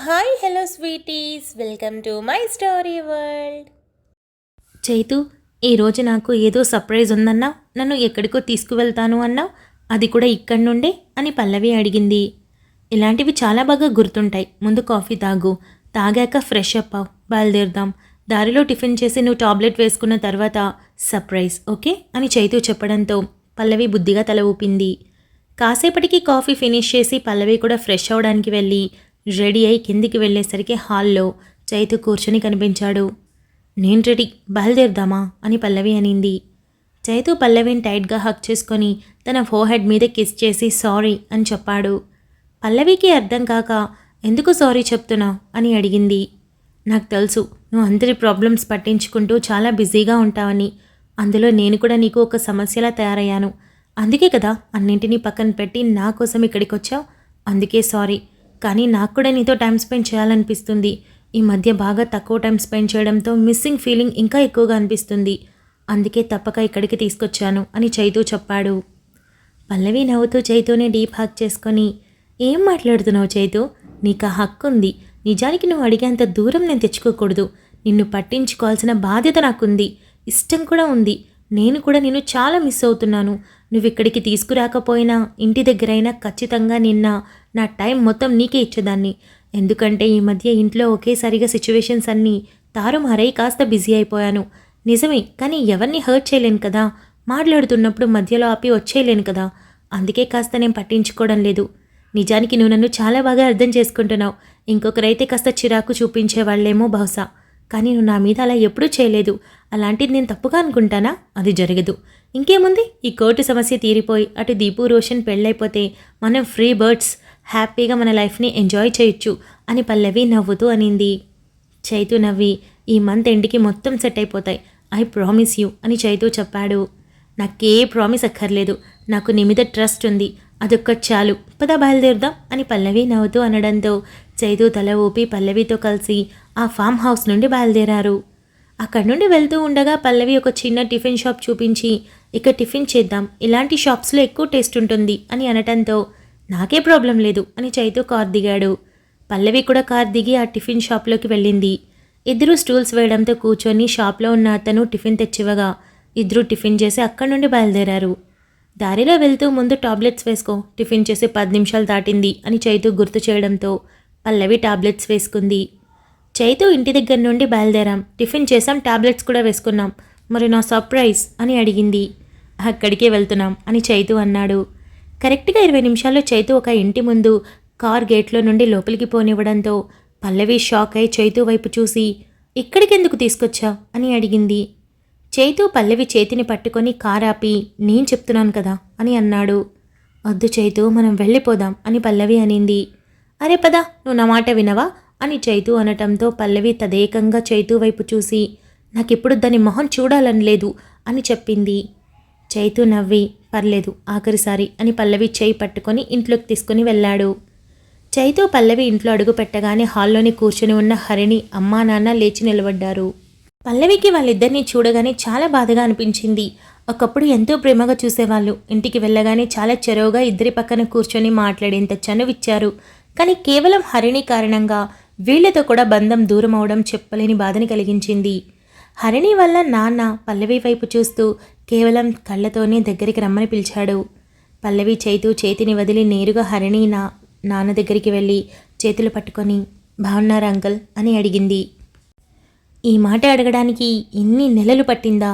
Hi hello sweeties, welcome to my story world. Chaitu, ఈరోజు నాకు ఏదో సర్ప్రైజ్ ఉందన్నావు, నన్ను ఎక్కడికో తీసుకువెళ్తాను అన్నావు, అది కూడా ఇక్కడి నుండే అని పల్లవి అడిగింది. ఇలాంటివి చాలా బాగా గుర్తుంటాయి. ముందు కాఫీ తాగు, తాగాక ఫ్రెష్ అప్ అవ్, బయలుదేరుదాం. దారిలో టిఫిన్ చేసి నువ్వు టాబ్లెట్ వేసుకున్న తర్వాత సర్ప్రైజ్, ఓకే అని చైతు చెప్పడంతో పల్లవి బుద్ధిగా తల ఊపింది. కాసేపటికి కాఫీ ఫినిష్ చేసి పల్లవి కూడా ఫ్రెష్ అవడానికి వెళ్ళి రెడీ అయి కిందికి వెళ్ళేసరికి హాల్లో చైతు కూర్చొని కనిపించాడు. నేను రెడీ, బయలుదేరుదామా అని పల్లవి అనింది. చైతు పల్లవిని టైట్గా హక్ చేసుకొని తన ఫోహెడ్ మీద కిస్ చేసి సారీ అని చెప్పాడు. పల్లవికి అర్థం కాక ఎందుకు సారీ చెప్తున్నావు అని అడిగింది. నాకు తెలుసు నువ్వు అందరి ప్రాబ్లమ్స్ పట్టించుకుంటూ చాలా బిజీగా ఉంటావని, అందులో నేను కూడా నీకు ఒక సమస్యలా తయారయ్యాను. అందుకే కదా అన్నింటినీ పక్కన పెట్టి నా కోసం ఇక్కడికి వచ్చావు. అందుకే సారీ. కానీ నాకు కూడా నీతో టైం స్పెండ్ చేయాలనిపిస్తుంది. ఈ మధ్య బాగా తక్కువ టైం స్పెండ్ చేయడంతో మిస్సింగ్ ఫీలింగ్ ఇంకా ఎక్కువగా అనిపిస్తుంది. అందుకే తప్పక ఇక్కడికి తీసుకొచ్చాను అని చైతు చెప్పాడు. పల్లవి నవ్వుతూ చైతుని డీప్ హక్ చేసుకొని, ఏం మాట్లాడుతున్నావు చైతు? నీకు ఆ హక్కు ఉంది. నిజానికి నువ్వు అడిగేంత దూరం నేను తెచ్చుకోకూడదు. నిన్ను పట్టించుకోవాల్సిన బాధ్యత నాకుంది, ఇష్టం కూడా ఉంది. నేను కూడా నిన్ను చాలా మిస్ అవుతున్నాను. నువ్వు ఇక్కడికి తీసుకురాకపోయినా ఇంటి దగ్గరైనా ఖచ్చితంగా నా టైం మొత్తం నీకే ఇచ్చేదాన్ని. ఎందుకంటే ఈ మధ్య ఇంట్లో ఒకేసారిగా సిచ్యువేషన్స్ అన్నీ తారుమారై కాస్త బిజీ అయిపోయాను. నిజమే, కానీ ఎవరిని హర్ట్ చేయలేను కదా. మాట్లాడుతున్నప్పుడు మధ్యలో ఆపి వచ్చేయలేను కదా. అందుకే కాస్త నేను పట్టించుకోవడం లేదు. నిజానికి నువ్వు నన్ను చాలా బాగా అర్థం చేసుకుంటున్నావు. ఇంకొకరైతే కాస్త చిరాకు చూపించేవాళ్ళేమో బహుశా, కానీ నువ్వు నా మీద అలా ఎప్పుడూ చేయలేదు. అలాంటిది నేను తప్పుగా అనుకుంటానా? అది జరగదు. ఇంకేముంది, ఈ కోర్టు సమస్య తీరిపోయి అటు దీపు రోషన్ పెళ్ళైపోతే మనం ఫ్రీ బర్డ్స్, హ్యాపీగా మన లైఫ్ని ఎంజాయ్ చేయొచ్చు అని పల్లవి నవ్వుతూ అనింది. చైతు నవ్వి, ఈ మంత్ ఎండ్కి మొత్తం సెట్ అయిపోతాయి, ఐ ప్రామిస్ యూ అని చైతు చెప్పాడు. నాకే ప్రామిస్ అక్కర్లేదు, నాకు నీ మీద ట్రస్ట్ ఉంది, అదొక్కటి చాలు, పద బయలుదేరుదాం అని పల్లవి నవ్వుతూ అనడంతో చైతు తల ఊపి పల్లవితో కలిసి ఆ ఫామ్ హౌస్ నుండి బయలుదేరారు. అక్కడి నుండి వెళ్తూ ఉండగా పల్లవి ఒక చిన్న టిఫిన్ షాప్ చూపించి, ఇక్కడ టిఫిన్ చేద్దాం, ఇలాంటి షాప్స్లో ఎక్కువ టేస్ట్ ఉంటుంది అని అనటంతో నాకే ప్రాబ్లం లేదు అని చైతు కార్ దిగాడు. పల్లవి కూడా కార్ దిగి ఆ టిఫిన్ షాప్లోకి వెళ్ళింది. ఇద్దరు స్టూల్స్ వేయడంతో కూర్చొని షాప్లో ఉన్న అతను టిఫిన్ తెచ్చివ్వగా ఇద్దరు టిఫిన్ చేసి అక్కడి నుండి బయలుదేరారు. దారిలో వెళ్తూ ముందు టాబ్లెట్స్ వేసుకో, టిఫిన్ చేసి 10 నిమిషాలు దాటింది అని చైతు గుర్తు చేయడంతో పల్లవి టాబ్లెట్స్ వేసుకుంది. చైతు ఇంటి దగ్గర నుండి బయలుదేరాం, టిఫిన్ చేసాం, టాబ్లెట్స్ కూడా వేసుకున్నాం, మరి నా సర్ప్రైజ్ అని అడిగింది. అక్కడికే వెళ్తున్నాం అని చైతు అన్నాడు. కరెక్ట్గా 20 నిమిషాల్లో చైతు ఒక ఇంటి ముందు కార్ గేట్లో నుండి లోపలికి పోనివ్వడంతో పల్లవి షాక్ అయి చైతు వైపు చూసి, ఇక్కడికి ఎందుకు తీసుకొచ్చావు అని అడిగింది. చైతు పల్లవి చేతిని పట్టుకొని కార్ ఆపి, నేను చెప్తున్నాను కదా అని అన్నాడు. వద్దు చైతు, మనం వెళ్ళిపోదాం అని పల్లవి అనింది. అరే పద, నువ్వు నా మాట వినవా అని చైతు అనటంతో పల్లవి తదేకంగా చైతు వైపు చూసి, నాకిప్పుడు దాని మొహం చూడాలని లేదు అని చెప్పింది. చైతు నవ్వి, పర్లేదు ఆఖరిసారి అని పల్లవి చేయి పట్టుకొని ఇంట్లోకి తీసుకుని వెళ్ళాడు. చైతు పల్లవి ఇంట్లో అడుగు పెట్టగానే హాల్లోని కూర్చుని ఉన్న హరిణి అమ్మా నాన్న లేచి నిలబడ్డారు. పల్లవికి వాళ్ళిద్దరినీ చూడగానే చాలా బాధగా అనిపించింది. ఒకప్పుడు ఎంతో ప్రేమగా చూసేవాళ్ళు. ఇంటికి వెళ్ళగానే చాలా చెరువుగా ఇద్దరి పక్కన కూర్చొని మాట్లాడేంత చనువిచ్చారు. కానీ కేవలం హరిణి కారణంగా వీళ్లతో కూడా బంధం దూరం అవడం చెప్పలేని బాధని కలిగించింది. హరిణి వల్ల నాన్న పల్లవి వైపు చూస్తూ కేవలం కళ్ళతోనే దగ్గరికి రమ్మని పిలిచాడు. పల్లవి చైతు చేతిని వదిలి నేరుగా హరిణి నాన్న దగ్గరికి వెళ్ళి చేతులు పట్టుకొని, బాగున్నారా అంకల్ అని అడిగింది. ఈ మాట అడగడానికి ఇన్ని నెలలు పట్టిందా?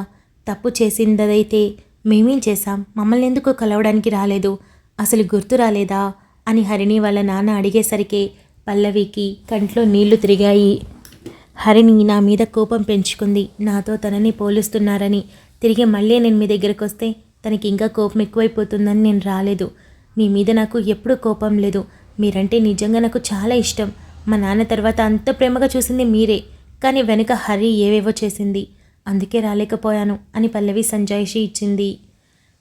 తప్పు చేసిందైతే మేమేం చేశాం? మమ్మల్ని ఎందుకు కలవడానికి రాలేదు? అసలు గుర్తు రాలేదా అని హరిణి వాళ్ళ నాన్న అడిగేసరికి పల్లవికి కంట్లో నీళ్లు తిరిగాయి. హరిణి నా మీద కోపం పెంచుకుంది, నాతో తనని పోలుస్తున్నారని. తిరిగి మళ్ళీ నేను మీ దగ్గరకు వస్తే తనకి ఇంకా కోపం ఎక్కువైపోతుందని నేను రాలేదు. మీ మీద నాకు ఎప్పుడూ కోపం లేదు. మీరంటే నిజంగా నాకు చాలా ఇష్టం. మా నాన్న తర్వాత అంత ప్రేమగా చూసింది మీరే. కానీ వెనుక హరి ఏవేవో చేసింది, అందుకే రాలేకపోయాను అని పల్లవి సంజాయిషి ఇచ్చింది.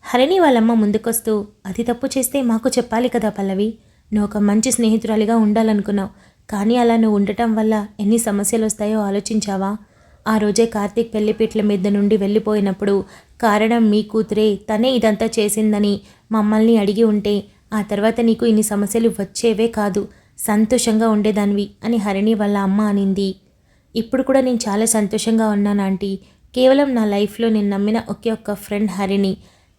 హరిణి వాళ్ళమ్మ ముందుకొస్తూ, అది తప్పు చేస్తే మాకు చెప్పాలి కదా పల్లవి. నువ్వు ఒక మంచి స్నేహితురాలిగా ఉండాలనుకున్నావు, కానీ అలా నువ్వు ఉండటం వల్ల ఎన్ని సమస్యలు వస్తాయో ఆలోచించావా? ఆ రోజే కార్తీక్ పెళ్లిపీట్ల మీద నుండి వెళ్ళిపోయినప్పుడు కారణం మీ కూతురే, తనే ఇదంతా చేసిందని మమ్మల్ని అడిగి ఉంటే ఆ తర్వాత నీకు ఇన్ని సమస్యలు వచ్చేవే కాదు. సంతోషంగా ఉండేదానివి అని హరిణి వాళ్ళ అమ్మ అనింది. ఇప్పుడు కూడా నేను చాలా సంతోషంగా ఉన్నాను ఆంటీ. కేవలం నా లైఫ్లో నేను నమ్మిన ఒకే ఒక్క ఫ్రెండ్ హరిణి.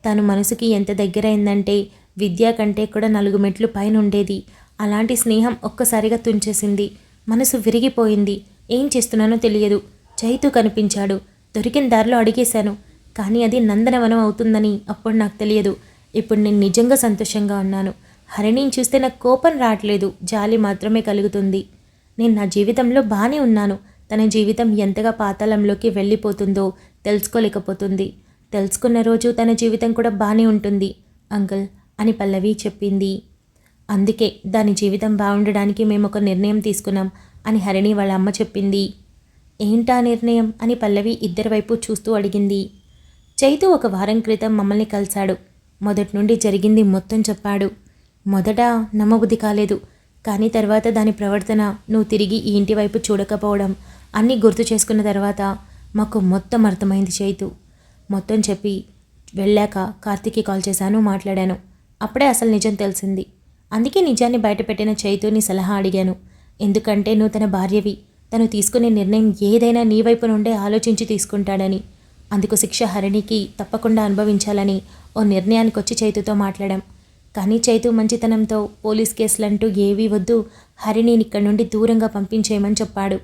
తను మనసుకి ఎంత దగ్గరైందంటే విద్య కంటే కూడా 4 మెట్లు పైన ఉండేది. అలాంటి స్నేహం ఒక్కసారిగా తుంచేసింది. మనసు విరిగిపోయింది. ఏం చేస్తున్నానో తెలియదు. చైతు కనిపించాడు. దొరికిన దారిలో అడిగేశాను. కానీ అది నందనవనం అవుతుందని అప్పుడు నాకు తెలియదు. ఇప్పుడు నేను నిజంగా సంతోషంగా ఉన్నాను. హరిణిని చూస్తే నాకు కోపం రావట్లేదు, జాలి మాత్రమే కలుగుతుంది. నేను నా జీవితంలో బాగానే ఉన్నాను. తన జీవితం ఎంతగా పాతాళంలోకి వెళ్ళిపోతుందో తెలుసుకోలేకపోతుంది. తెలుసుకున్న రోజు తన జీవితం కూడా బాగానే ఉంటుంది అంకుల్ అని పల్లవి చెప్పింది. అందుకే దాని జీవితం బాగుండడానికి మేము ఒక నిర్ణయం తీసుకున్నాం అని హరిణి వాళ్ళ అమ్మ చెప్పింది. ఏంటా నిర్ణయం అని పల్లవి ఇద్దరి వైపు చూస్తూ అడిగింది. చైతు 1 వారం క్రితం మమ్మల్ని కలిశాడు. మొదటి నుండి జరిగింది మొత్తం చెప్పాడు. మొదట నమ్మబుద్ధి కాలేదు. కానీ తర్వాత దాని ప్రవర్తన, నువ్వు తిరిగి ఈ ఇంటి వైపు చూడకపోవడం అన్నీ గుర్తు చేసుకున్న తర్వాత మాకు మొత్తం అర్థమైంది చైతు. మొత్తం చెప్పి వెళ్ళాక కార్తీక్కి కాల్ చేశాను, మాట్లాడాను. అప్పుడే అసలు నిజం తెలిసింది. అందుకే నిజాన్ని బయటపెట్టిన చైతుని సలహా అడిగాను. ఎందుకంటే నువ్వు తన భార్యవి. తను తీసుకునే నిర్ణయం ఏదైనా నీ వైపు నుండే ఆలోచించి తీసుకుంటాడని. అందుకు శిక్ష హరిణికి తప్పకుండా అనుభవించాలని ఓ నిర్ణయానికి వచ్చి చైతుతో మాట్లాడాం. కానీ చైతు మంచితనంతో పోలీస్ కేసులంటూ ఏవీ వద్దు, హరిణిని ఇక్కడి నుండి దూరంగా పంపించేయమని చెప్పాడు.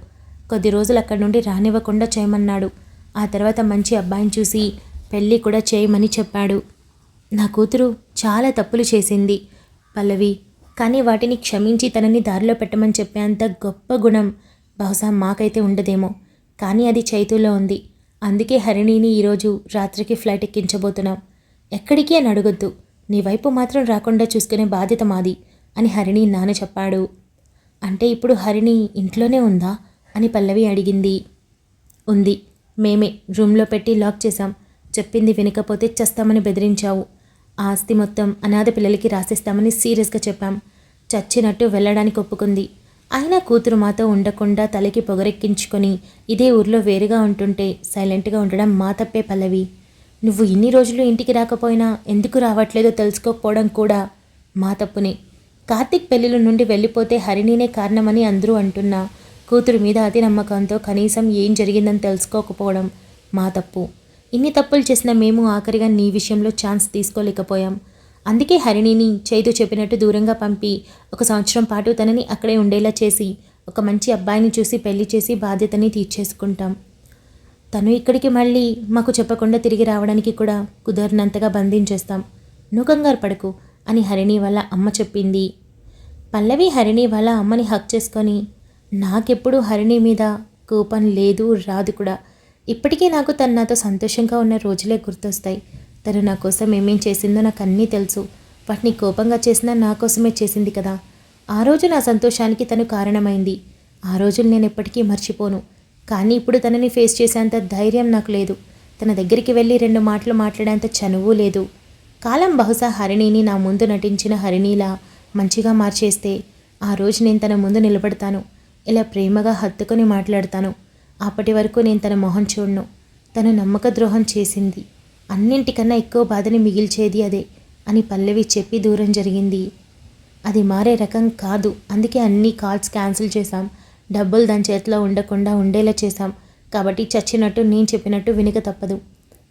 కొద్ది రోజులు అక్కడి నుండి రానివ్వకుండా చేయమన్నాడు. ఆ తర్వాత మంచి అబ్బాయిని చూసి పెళ్ళి కూడా చేయమని చెప్పాడు. నా కూతురు చాలా తప్పులు చేసింది పల్లవి. కానీ వాటిని క్షమించి తనని దారిలో పెట్టమని చెప్పేంత గొప్ప గుణం బహుశా మాకైతే ఉండదేమో. కానీ అది చైతులో ఉంది. అందుకే హరిణిని ఈరోజు రాత్రికి ఫ్లైట్ ఎక్కించబోతున్నాం. ఎక్కడికి అని అడగొద్దు. నీ వైపు మాత్రం రాకుండా చూసుకునే బాధ్యత మాది అని హరిణి నాన్న చెప్పాడు. అంటే ఇప్పుడు హరిణి ఇంట్లోనే ఉందా అని పల్లవి అడిగింది. ఉంది. మేమే రూమ్లో పెట్టి లాక్ చేశాం. చెప్పింది వినకపోతే చస్తామని బెదిరించావు. ఆ ఆస్తి మొత్తం అనాథ పిల్లలకి రాసిస్తామని సీరియస్గా చెప్పాం. చచ్చినట్టు వెళ్ళడానికి ఒప్పుకుంది. అయినా కూతురు మాతో ఉండకుండా తలకి పొగరెక్కించుకొని ఇదే ఊర్లో వేరుగా ఉంటుంటే సైలెంట్గా ఉండడం మా తప్పే పల్లవి. నువ్వు ఇన్ని రోజులు ఇంటికి రాకపోయినా ఎందుకు రావట్లేదో తెలుసుకోకపోవడం కూడా మా తప్పునే. కార్తీక్ పెళ్లిల నుండి వెళ్ళిపోతే హరిణినే కారణమని అందరూ అంటున్నా కూతురు మీద అతి నమ్మకంతో కనీసం ఏం జరిగిందని తెలుసుకోకపోవడం మా తప్పు. ఇన్ని తప్పులు చేసిన మేము ఆఖరిగా నీ విషయంలో ఛాన్స్ తీసుకోలేకపోయాం. అందుకే హరిణిని చైతు చెప్పినట్టు దూరంగా పంపి 1 సంవత్సరం పాటు తనని అక్కడే ఉండేలా చేసి ఒక మంచి అబ్బాయిని చూసి పెళ్లి చేసి బాధ్యతని తీర్చేసుకుంటాం. తను ఇక్కడికి మళ్ళీ మాకు చెప్పకుండా తిరిగి రావడానికి కూడా కుదరనంతగా బంధించేస్తాం. నువ్వు కంగారు పడకు అని హరిణి వాళ్ళ అమ్మ చెప్పింది. పల్లవి హరిణి వాళ్ళ అమ్మని హక్ చేసుకొని, నాకెప్పుడు హరిణి మీద కోపం లేదు, రాదు కూడా. ఇప్పటికీ నాకు తను నాతో సంతోషంగా ఉన్న రోజులే గుర్తొస్తాయి. తను నా కోసం ఏమేం చేసిందో నాకు అన్నీ తెలుసు. వాటిని కోపంగా చేసినా నా కోసమే చేసింది కదా. ఆ రోజు నా సంతోషానికి తను కారణమైంది. ఆ రోజులు నేను ఎప్పటికీ మర్చిపోను. కానీ ఇప్పుడు తనని ఫేస్ చేసేంత ధైర్యం నాకు లేదు. తన దగ్గరికి వెళ్ళి 2 మాటలు మాట్లాడేంత చనువు లేదు. కాలం బహుశా హరిణిని నా ముందు నటించిన హరిణిలా మంచిగా మార్చేస్తే ఆ రోజు నేను తన ముందు నిలబడతాను. ఇలా ప్రేమగా హత్తుకొని మాట్లాడతాను. అప్పటి వరకు నేను తన మొహం చూడను. తను నమ్మక ద్రోహం చేసింది. అన్నింటికన్నా ఎక్కువ బాధని మిగిల్చేది అదే అని పల్లవి చెప్పి దూరం జరిగింది. అది మారే రకం కాదు. అందుకే అన్ని కాల్స్ క్యాన్సిల్ చేశాం. డబ్బులు దాని చేతిలో ఉండకుండా ఉండేలా చేశాం. కాబట్టి చచ్చినట్టు నేను చెప్పినట్టు వినక తప్పదు.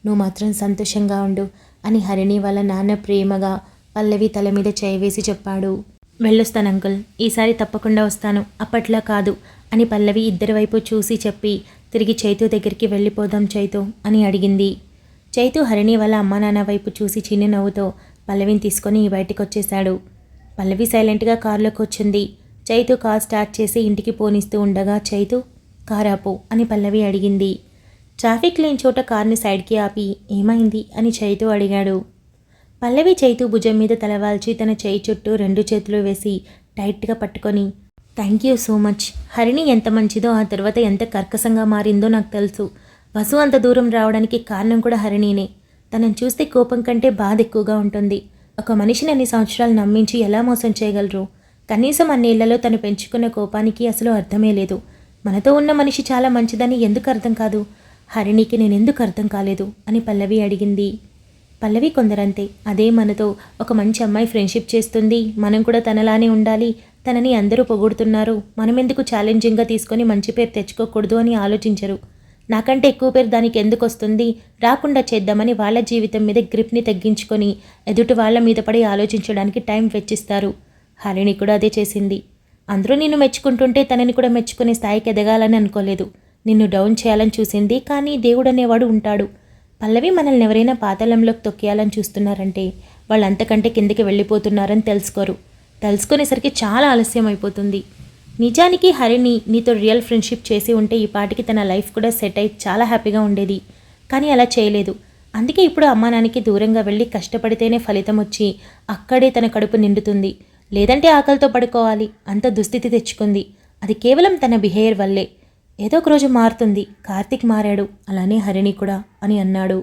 నువ్వు మాత్రం సంతోషంగా ఉండు అని హరిణి వాళ్ళ నాన్న ప్రేమగా పల్లవి తల మీద చేయి వేసి చెప్పాడు. వెళ్ళొస్తాను అంకుల్, ఈసారి తప్పకుండా వస్తాను, అప్పట్లా కాదు అని పల్లవి ఇద్దరి వైపు చూసి చెప్పి తిరిగి చైతు దగ్గరికి వెళ్ళిపోదాం చైతు అని అడిగింది. చైతు హరిణి వాళ్ళ అమ్మా నాన్న వైపు చూసి చిన్న నవ్వుతో పల్లవిని తీసుకొని బయటకు వచ్చేశాడు. పల్లవి సైలెంట్గా కారులోకి వచ్చింది. చైతు కార్ స్టార్ట్ చేసి ఇంటికి పోనిస్తూ ఉండగా చైతు కార్ ఆపు అని పల్లవి అడిగింది. ట్రాఫిక్ లేని చోట కార్ని సైడ్కి ఆపి ఏమైంది అని చైతు అడిగాడు. పల్లవి చైతు భుజం మీద తలవాల్చి తన చేయి చుట్టూ 2 చేతులు వేసి టైట్గా పట్టుకొని, thank you so much. Harini ఎంత మంచిదో ఆ తర్వాత ఎంత కర్కశంగా మారిందో నాకు తెలుసు. వసు అంత దూరం రావడానికి కారణం కూడా హరిణినే. తనని చూస్తే కోపం కంటే బాధ ఎక్కువగా ఉంటుంది. ఒక మనిషిని అన్ని సంవత్సరాలు నమ్మించి ఎలా మోసం చేయగలరు? కనీసం అన్నేళ్లలో తను పెంచుకున్న కోపానికి అసలు అర్థమే లేదు. మనతో ఉన్న మనిషి చాలా మంచిదని ఎందుకు అర్థం కాదు? హరిణికి నేనెందుకు అర్థం కాలేదు అని పల్లవి అడిగింది. పల్లవి కొందరంతే. అదే మనతో ఒక మంచి అమ్మాయి ఫ్రెండ్షిప్ చేస్తుంది, మనం కూడా తనలానే ఉండాలి, తనని అందరూ పొగుడుతున్నారు, మనమెందుకు ఛాలెంజింగ్గా తీసుకొని మంచి పేరు తెచ్చుకోకూడదు అని ఆలోచించరు. నాకంటే ఎక్కువ పేరు దానికి ఎందుకు వస్తుంది, రాకుండా చేద్దామని వాళ్ళ జీవితం మీద గ్రిప్ని తగ్గించుకొని ఎదుటి వాళ్ళ మీద పడి ఆలోచించడానికి టైం వెచ్చిస్తారు. హరిణి కూడా అదే చేసింది. అందరూ నిన్ను మెచ్చుకుంటుంటే తనని కూడా మెచ్చుకునే స్థాయికి ఎదగాలని అనుకోలేదు. నిన్ను డౌన్ చేయాలని చూసింది. కానీ దేవుడు అనేవాడు ఉంటాడు. పల్లవి మనల్ని ఎవరైనా పాతాళంలోకి తొక్కేయాలని చూస్తున్నారంటే వాళ్ళు అంతకంటే కిందకి వెళ్ళిపోతున్నారని తెలుసుకునేసరికి చాలా ఆలస్యం అయిపోతుంది. నిజానికి హరిణి నీతో రియల్ ఫ్రెండ్షిప్ చేసి ఉంటే ఈ పాటికి తన లైఫ్ కూడా సెట్ అయి చాలా హ్యాపీగా ఉండేది. కానీ అలా చేయలేదు. అందుకే ఇప్పుడు అమ్మా నాన్నకి దూరంగా వెళ్ళి కష్టపడితేనే ఫలితం వచ్చి అక్కడే తన కడుపు నిండుతుంది. లేదంటే ఆకలితో పడుకోవాలి అంత దుస్థితి తెచ్చుకుంది. అది కేవలం తన బిహేవియర్ వల్లే. ఏదో ఒక రోజు మారుతుంది. కార్తీక్ మారాడు, అలానే హరిణి కూడా అని అన్నాడు.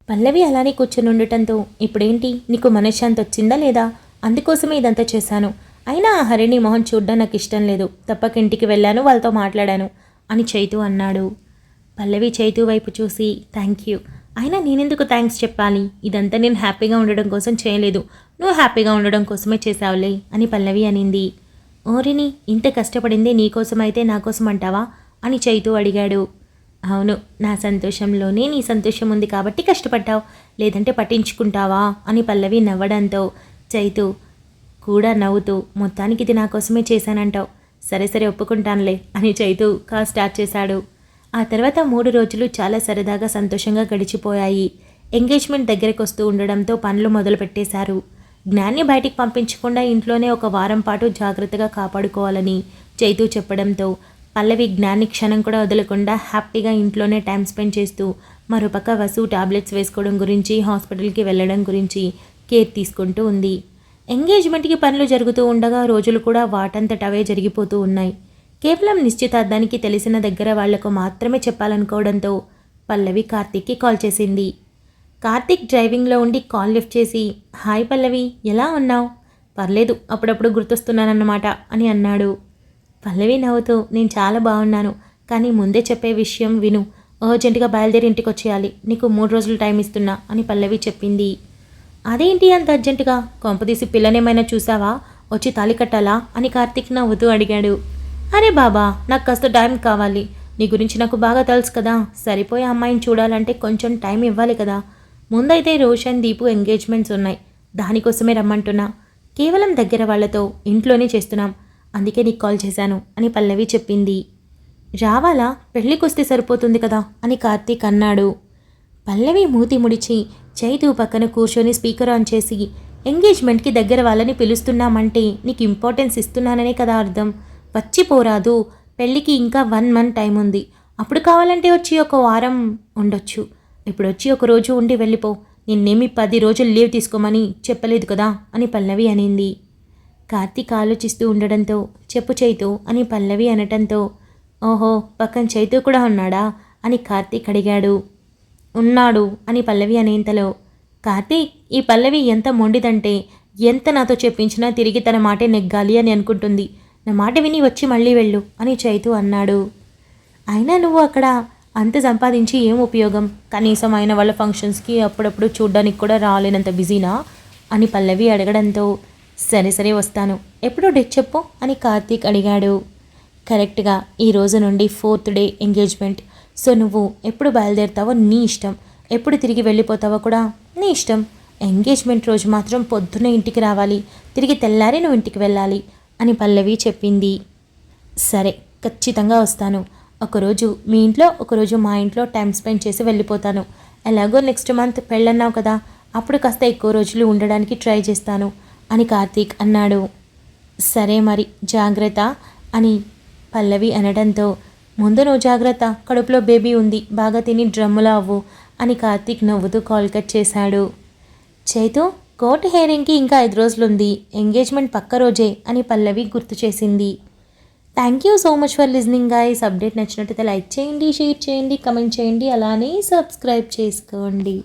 పల్లవి అలానే కూర్చొని ఉండటంతో ఇప్పుడేంటి నీకు మనశ్శాంతి వచ్చిందా లేదా, అందుకోసమే ఇదంతా చేశాను. అయినా ఆ హరిణి మొహం చూడ్డం నాకు ఇష్టం లేదు. తప్పక ఇంటికి వెళ్ళాను, వాళ్ళతో మాట్లాడాను అని చైతు అన్నాడు. పల్లవి చైతు వైపు చూసి థ్యాంక్ యూ. అయినా నేనెందుకు థ్యాంక్స్ చెప్పాలి, ఇదంతా నేను హ్యాపీగా ఉండడం కోసం చేయలేదు, నువ్వు హ్యాపీగా ఉండడం కోసమే చేసావులే అని పల్లవి అనింది. ఓరిని ఇంత కష్టపడిందే నీకోసమైతే నా కోసం అంటావా అని చైతు అడిగాడు. అవును, నా సంతోషంలోనే నీ సంతోషం ఉంది కాబట్టి కష్టపడ్డావు, లేదంటే పట్టించుకుంటావా అని పల్లవి నవ్వడంతో చైతు కూడా నవ్వుతూ మొత్తానికి ఇది నా కోసమే చేశానంటావు, సరే సరే ఒప్పుకుంటానులే అని చైతు స్టార్ట్ చేశాడు. ఆ తర్వాత 3 రోజులు చాలా సరదాగా సంతోషంగా గడిచిపోయాయి. ఎంగేజ్మెంట్ దగ్గరకు వస్తూ ఉండడంతో పనులు మొదలు పెట్టేశారు. జ్ఞాన్ని బయటికి పంపించకుండా ఇంట్లోనే ఒక వారం పాటు జాగ్రత్తగా కాపాడుకోవాలని చైతు చెప్పడంతో పల్లవి జ్ఞాన్ని క్షణం కూడా వదలకుండా హ్యాపీగా ఇంట్లోనే టైం స్పెండ్ చేస్తూ మరోపక్క వసు టాబ్లెట్స్ వేసుకోవడం గురించి, హాస్పిటల్కి వెళ్ళడం గురించి కేర్ తీసుకుంటూ ఉంది. ఎంగేజ్మెంట్కి పనులు జరుగుతూ ఉండగా రోజులు కూడా వాటంతటవే జరిగిపోతూ ఉన్నాయి. కేవలం నిశ్చితార్థానికి తెలిసిన దగ్గర వాళ్లకు మాత్రమే చెప్పాలనుకోవడంతో పల్లవి కార్తీక్కి కాల్ చేసింది. కార్తీక్ డ్రైవింగ్లో ఉండి కాల్ లిఫ్ట్ చేసి హాయ్ పల్లవి, ఎలా ఉన్నావు? పర్లేదు, అప్పుడప్పుడు గుర్తొస్తున్నానన్నమాట అని అన్నాడు. పల్లవి నవ్వుతూ నేను చాలా బాగున్నాను, కానీ ముందే చెప్పే విషయం విను, అర్జెంటుగా బయలుదేరి ఇంటికి వచ్చేయాలి, నీకు 3 రోజులు టైం ఇస్తున్నా అని పల్లవి చెప్పింది. అదేంటి అంత అర్జెంటుగా, కొంపదీసి పిల్లనేమైనా చూసావా, వచ్చి తాళి కట్టాలా అని కార్తీక్ నవ్వుతూ అడిగాడు. అరే బాబా, నాకు కాస్త టైం కావాలి, నీ గురించి నాకు బాగా తెలుసు కదా, సరిపోయే అమ్మాయిని చూడాలంటే కొంచెం టైం ఇవ్వాలి కదా. ముందైతే రోషన్ దీపు ఎంగేజ్మెంట్స్ ఉన్నాయి, దానికోసమే రమ్మంటున్నా, కేవలం దగ్గర వాళ్లతో ఇంట్లోనే చేస్తున్నాం, అందుకే నీకు కాల్ చేశాను అని పల్లవి చెప్పింది. రావాలా, పెళ్ళికొస్తే సరిపోతుంది కదా అని కార్తీక్ అన్నాడు. పల్లవి మూతి ముడిచి చైతు పక్కన కూర్చొని స్పీకర్ ఆన్ చేసి ఎంగేజ్మెంట్కి దగ్గర వాళ్ళని పిలుస్తున్నామంటే నీకు ఇంపార్టెన్స్ ఇస్తున్నాననే కదా అర్థం, వచ్చిపోరాదు, పెళ్ళికి ఇంకా 1 మంత్ టైం ఉంది, అప్పుడు కావాలంటే వచ్చి ఒక వారం ఉండొచ్చు, ఇప్పుడు వచ్చి ఒక రోజు ఉండి వెళ్ళిపో, నిన్నేమి 10 రోజులు లీవ్ తీసుకోమని చెప్పలేదు కదా అని పల్లవి అనింది. కార్తీక్ ఆలోచిస్తూ ఉండడంతో చెప్పు చైతు అని పల్లవి అనటంతో ఓహో, పక్కన చైతు కూడా ఉన్నాడా అని కార్తీక్ అడిగాడు. ఉన్నాడు అని పల్లవి అనేంతలో కార్తీక్, ఈ పల్లవి ఎంత మొండిదంటే ఎంత నాతో చెప్పించినా తిరిగి తన మాటే నెగ్గాలి అని అనుకుంటుంది, నా మాట విని వచ్చి మళ్ళీ వెళ్ళు అని చైతు అన్నాడు. అయినా నువ్వు అక్కడ అంత సంపాదించి ఏం ఉపయోగం, కనీసం అయిన వాళ్ళ ఫంక్షన్స్కి అప్పుడప్పుడు చూడ్డానికి కూడా రాలేనంత బిజీనా అని పల్లవి అడగడంతో సరే సరే వస్తాను, ఎప్పుడో డేట్ చెప్పు అని కార్తీక్ అడిగాడు. కరెక్ట్గా ఈ రోజు నుండి 4th డే ఎంగేజ్మెంట్, సో నువ్వు ఎప్పుడు బయలుదేరుతావో నీ ఇష్టం, ఎప్పుడు తిరిగి వెళ్ళిపోతావో కూడా నీ ఇష్టం, ఎంగేజ్మెంట్ రోజు మాత్రం పొద్దున్నే ఇంటికి రావాలి, తిరిగి తెల్లారి నువ్వు ఇంటికి వెళ్ళాలి అని పల్లవి చెప్పింది. సరే ఖచ్చితంగా వస్తాను, ఒకరోజు మీ ఇంట్లో ఒకరోజు మా ఇంట్లో టైం స్పెండ్ చేసి వెళ్ళిపోతాను, ఎలాగో నెక్స్ట్ మంత్ పెళ్ళన్నావు కదా, అప్పుడు కాస్త ఎక్కువ రోజులు ఉండడానికి ట్రై చేస్తాను అని కార్తీక్ అన్నాడు. సరే మరి జాగ్రత్త అని పల్లవి అనడంతో ముందు నువ్వు జాగ్రత్త, కడుపులో బేబీ ఉంది, బాగా తిని డ్రమ్ములా అవ్వు అని కార్తీక్ నవ్వుతూ కాల్ కట్ చేశాడు. చైతు, కోర్టు హెయిరింగ్కి ఇంకా 5 రోజులుంది, ఎంగేజ్మెంట్ పక్క రోజే అని పల్లవి గుర్తు చేసింది. Thank you so much for listening guys. Update నచ్చినట్టయితే లైక్ చేయండి, షేర్ చేయండి, కమెంట్ చేయండి, అలానే సబ్స్క్రైబ్ చేసుకోండి.